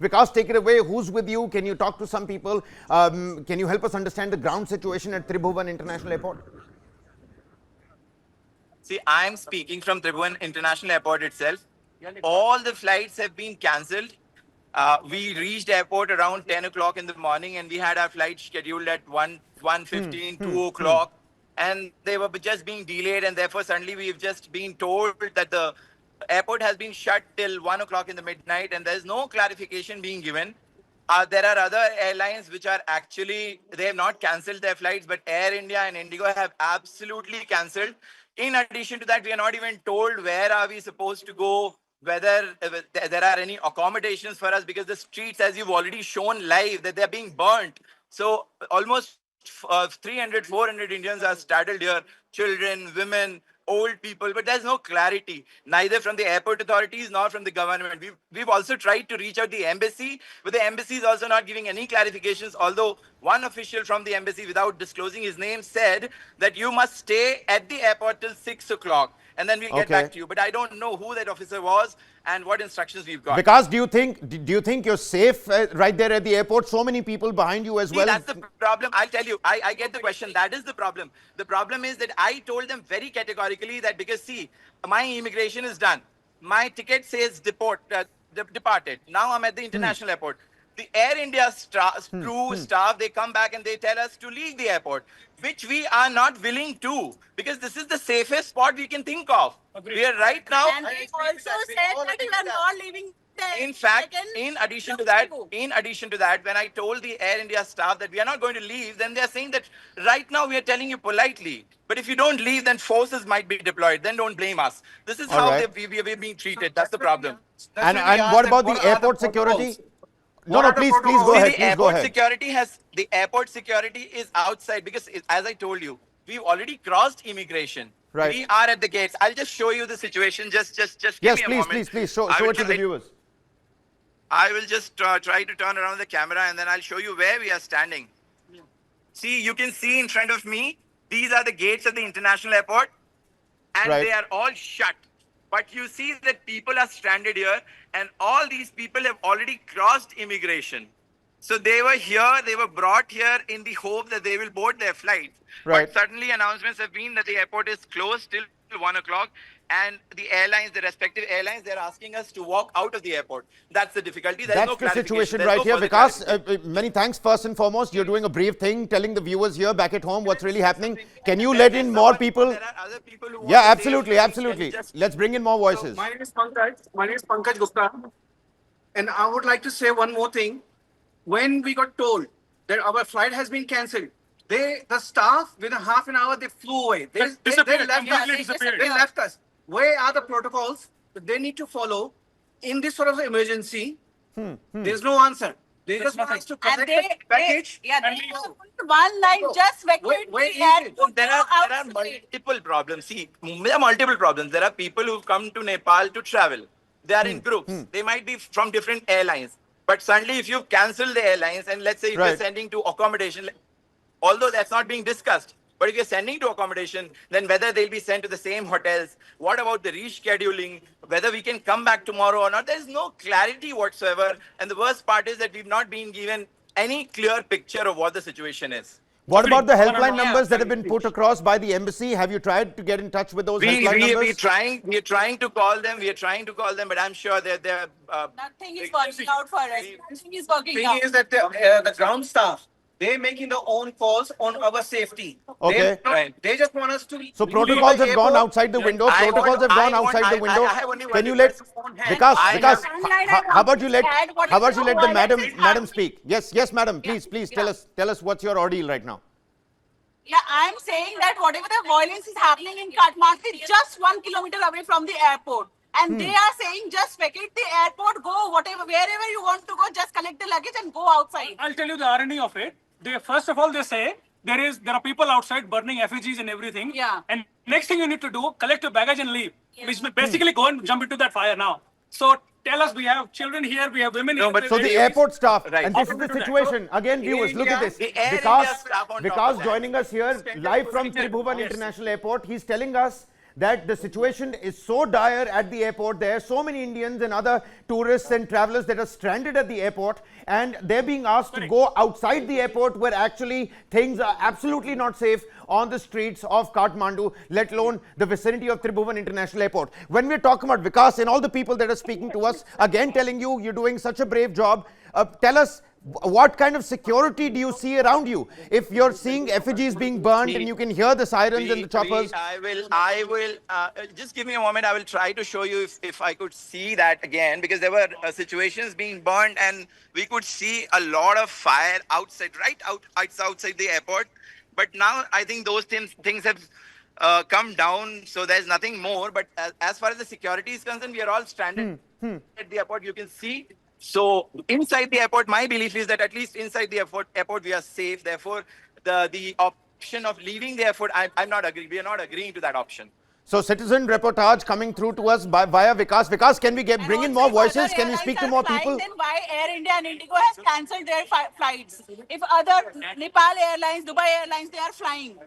Vikas, take it away. Who's with you? Can you talk to some people? Can you help us understand the ground situation at Tribhuvan International Airport? See, I'm speaking from Tribhuvan International Airport itself. All the flights have been cancelled. We reached airport around 10 o'clock in the morning, and we had our flight scheduled at 1:15, 2 o'clock. And they were just being delayed, and therefore suddenly we've just been told that the airport has been shut till 1 o'clock in the midnight, and there's no clarification being given. There are other airlines which are actually, they have not cancelled their flights, but Air India and Indigo have absolutely cancelled. In addition to that, we are not even told where are we supposed to go, whether there are any accommodations for us, because the streets, as you've already shown live, that they're being burnt. So almost 300, 400 Indians are straddled here, children, women, old people, but there's no clarity, neither from the airport authorities nor from the government. We've also tried to reach out the embassy, but the embassy is also not giving any clarifications, although one official from the embassy, without disclosing his name, said that you must stay at the airport till 6 o'clock and then we'll get back to you. But I don't know who that officer was and what instructions we've got. Vikas, do you think you're safe right there at the airport? So many people behind you as well. That's the problem. I'll tell you, I get the question. That is the problem. The problem is that I told them very categorically that because, see, my immigration is done. My ticket says departed. Now I'm at the international airport. The Air India crew staff, they come back and they tell us to leave the airport, which we are not willing to, because this is the safest spot we can think of. Agreed. We are right now. And they also said that you are not leaving. In fact, in addition to that, when I told the Air India staff that we are not going to leave, then they are saying that right now we are telling you politely, but if you don't leave, then forces might be deployed. Then don't blame us. This is how we're being treated. That's the problem. And what about the airport security? No, please go ahead. The airport security is outside because, as I told you, we've already crossed immigration. Right. We are at the gates. I'll just show you the situation. Just yes, give me a moment. Please show it to the viewers. I will just try to turn around the camera and then I'll show you where we are standing. See, you can see in front of me, these are the gates of the international airport, and they are all shut. But you see that people are stranded here, and all these people have already crossed immigration. So they were here, they were brought here in the hope that they will board their flights. Right. But suddenly announcements have been that the airport is closed till 1 o'clock, and the airlines, the respective airlines, they're asking us to walk out of the airport. That's the difficulty. That's the situation right here. Vikas, many thanks first and foremost. You're doing a brave thing, telling the viewers here back at home what's really happening. Can you let in more people? There are other people who Yeah, absolutely. Let's bring in more voices. So my name is Pankaj Gupta, and I would like to say one more thing. When we got told that our flight has been cancelled, the staff, within half an hour, they flew away. They left us. Where are the protocols that they need to follow in this sort of emergency? There's no answer. They just want us to collect the package. One line, just vacate the airport. There are multiple problems. See, there are multiple problems. There are people who've come to Nepal to travel. They are in groups. They might be from different airlines. But suddenly, if you've cancelled the airlines, and let's say if you're sending to accommodation, although that's not being discussed, but if you're sending to accommodation, then whether they'll be sent to the same hotels, what about the rescheduling, whether we can come back tomorrow or not, there's no clarity whatsoever. And the worst part is that we've not been given any clear picture of what the situation is. What about the helpline numbers that have been put across by the embassy? Have you tried to get in touch with those helpline numbers? We're trying to call them. But I'm sure they're nothing is working out for us. Nothing is working The out. thing is that the ground staff, they're making their own calls on our safety. Okay. They just want us to. So protocols have gone outside the window. Can you let Vikas? How about you let the madam speak? Yes, madam. Please tell us what's your ordeal right now. Yeah, I'm saying that whatever the violence is happening in Kathmandu, just 1 kilometer away from the airport. And they are saying just vacate the airport, go wherever you want to go, just collect the luggage and go outside. I'll tell you the irony of it. First of all, they say there are people outside burning effigies and everything. Yeah. And next thing you need to do, collect your baggage and leave. Yeah. Which basically go and jump into that fire now. So tell us, we have children here, we have women here. So the airport staff, and this is the situation. Again, viewers, look at this. Vikas joining us here live from Tribhuvan International Airport. He's telling us that the situation is so dire at the airport. There are so many Indians and other tourists and travelers that are stranded at the airport, and they're being asked to go outside the airport where actually things are absolutely not safe on the streets of Kathmandu, let alone the vicinity of Tribhuvan International Airport. When we're talking about Vikas and all the people that are speaking to us, again telling you you're doing such a brave job, tell us, what kind of security do you see around you? If you're seeing effigies being burned and you can hear the sirens and the choppers. I will, just give me a moment. I will try to show you if I could see that again, because there were situations being burned and we could see a lot of fire outside, outside the airport. But now I think those things have come down, so there's nothing more. But as far as the security is concerned, we are all stranded at the airport. You can see. So inside the airport, my belief is that at least inside the airport we are safe. Therefore, the option of leaving the airport, I'm not agreeing. We are not agreeing to that option. So citizen reportage coming through to us via Vikas. Vikas, can we bring in more voices? Can we speak to more people? Then why Air India and Indigo has cancelled their flights? If other Nepal Airlines, Dubai Airlines, they are flying.